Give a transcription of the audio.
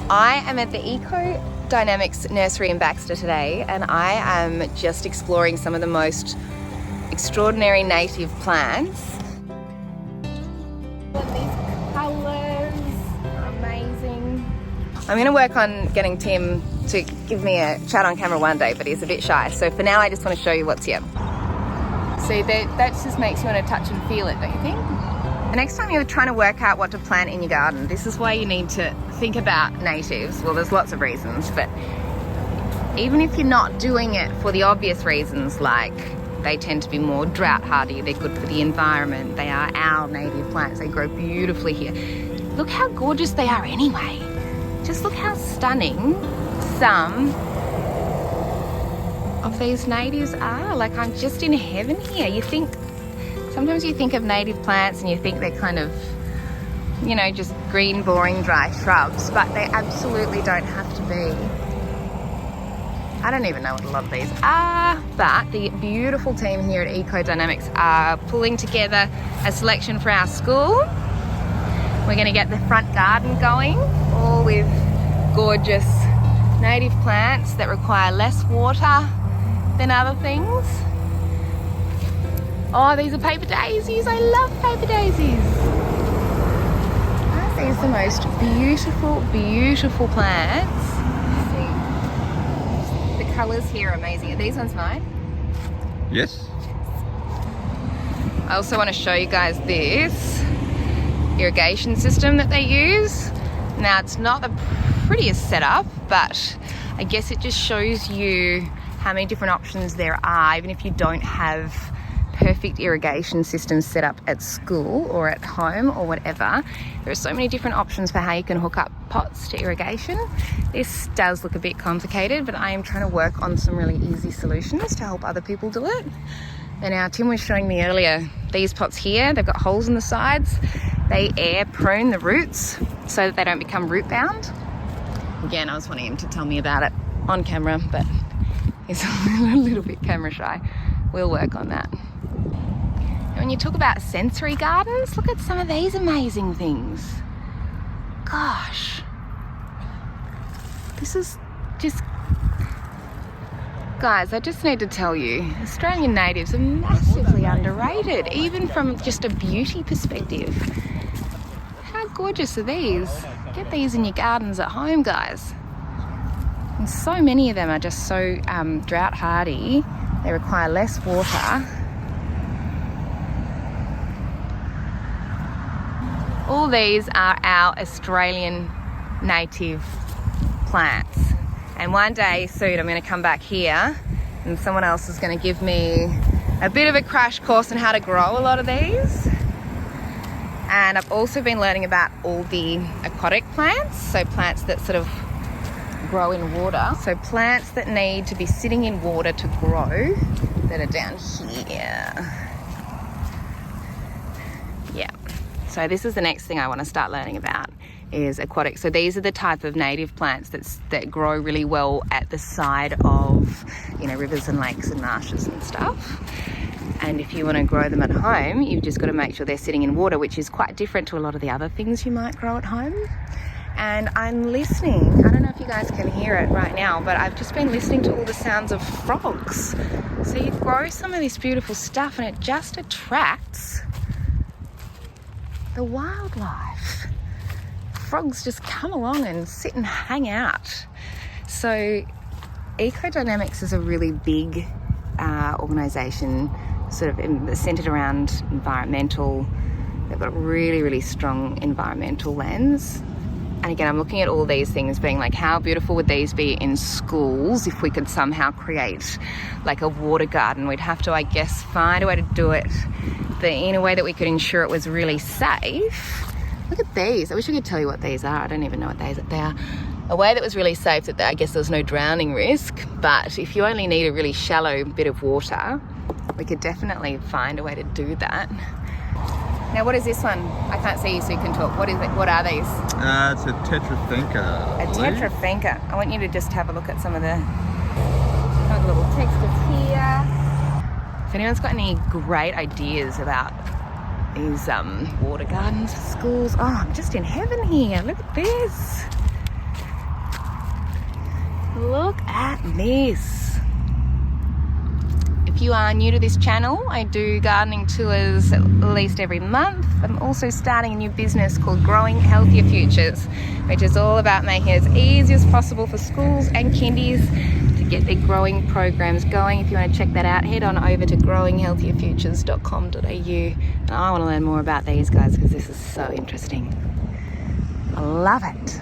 I am at the Ecodynamics nursery in Baxter today, and I am just exploring some of the most extraordinary native plants. These colours are amazing. I'm going to work on getting Tim to give me a chat on camera one day, but he's a bit shy. So for now, I just want to show you what's here. See, that just makes you want to touch and feel it, don't you think? The next time you're trying to work out what to plant in your garden, this is why you need to think about natives. Well, there's lots of reasons, but even if you're not doing it for the obvious reasons, like they tend to be more drought hardy, they're good for the environment, they are our native plants, they grow beautifully here. Look how gorgeous they are anyway. Just look how stunning some of these natives are. Like, I'm just in heaven here. Sometimes you think of native plants and you think they're kind of, you know, just green, boring, dry shrubs, but they absolutely don't have to be. I don't even know what a lot of these are, but the beautiful team here at Ecodynamics are pulling together a selection for our school. We're going to get the front garden going, all with gorgeous native plants that require less water than other things. Oh, these are paper daisies. I love paper daisies. Aren't these the most beautiful, beautiful plants? See, the colours here are amazing. Are these ones mine? Yes. I also want to show you guys this irrigation system that they use. Now, it's not the prettiest setup, but I guess it just shows you how many different options there are, even if you don't have perfect irrigation systems set up at school or at home or whatever. There are so many different options for how you can hook up pots to irrigation. This does look a bit complicated, but I am trying to work on some really easy solutions to help other people do it. And now Tim was showing me earlier, these pots here, they've got holes in the sides. They air prune the roots so that they don't become root bound. Again, I was wanting him to tell me about it on camera, but he's a little bit camera shy. We'll work on that. When you talk about sensory gardens, look at some of these amazing things. Gosh. This is just... Guys, I just need to tell you, Australian natives are massively underrated, even from just a beauty perspective. How gorgeous are these? Get these in your gardens at home, guys. And so many of them are just so drought hardy. They require less water. All these are our Australian native plants. And one day soon I'm going to come back here and someone else is going to give me a bit of a crash course on how to grow a lot of these. And I've also been learning about all the aquatic plants, so plants that sort of grow in water. So plants that need to be sitting in water to grow that are down here. Yeah. So this is the next thing I want to start learning about, is aquatic. So these are the type of native plants that grow really well at the side of, you know, rivers and lakes and marshes and stuff. And if you want to grow them at home, you've just got to make sure they're sitting in water, which is quite different to a lot of the other things you might grow at home. And I'm listening, I don't know if you guys can hear it right now, but I've just been listening to all the sounds of frogs. So you grow some of this beautiful stuff and it just attracts the wildlife. Frogs just come along and sit and hang out. So Ecodynamics is a really big organisation, sort of centred around environmental. They've got a really, really strong environmental lens. And again, I'm looking at all these things being like, how beautiful would these be in schools if we could somehow create like a water garden? We'd have to, I guess, find a way to do it in a way that we could ensure it was really safe. Look at these. I wish I could tell you what these are. I don't even know what they are. A way that was really safe, that I guess there's no drowning risk, but if you only need a really shallow bit of water, we could definitely find a way to do that. Now, what is this one? I can't see you, so you can talk. What is it? What are these? It's a Tetratheca. A Tetratheca. I want you to just have a look at some of the little textures here. If anyone's got any great ideas about these water gardens for schools, oh, I'm just in heaven here. Look at this. Look at this. If you are new to this channel, I do gardening tours at least every month. I'm also starting a new business called Growing Healthier Futures, which is all about making it as easy as possible for schools and kindies to get their growing programs going. If you want to check that out, head on over to growinghealthierfutures.com.au. And I want to learn more about these guys because this is so interesting. I love it.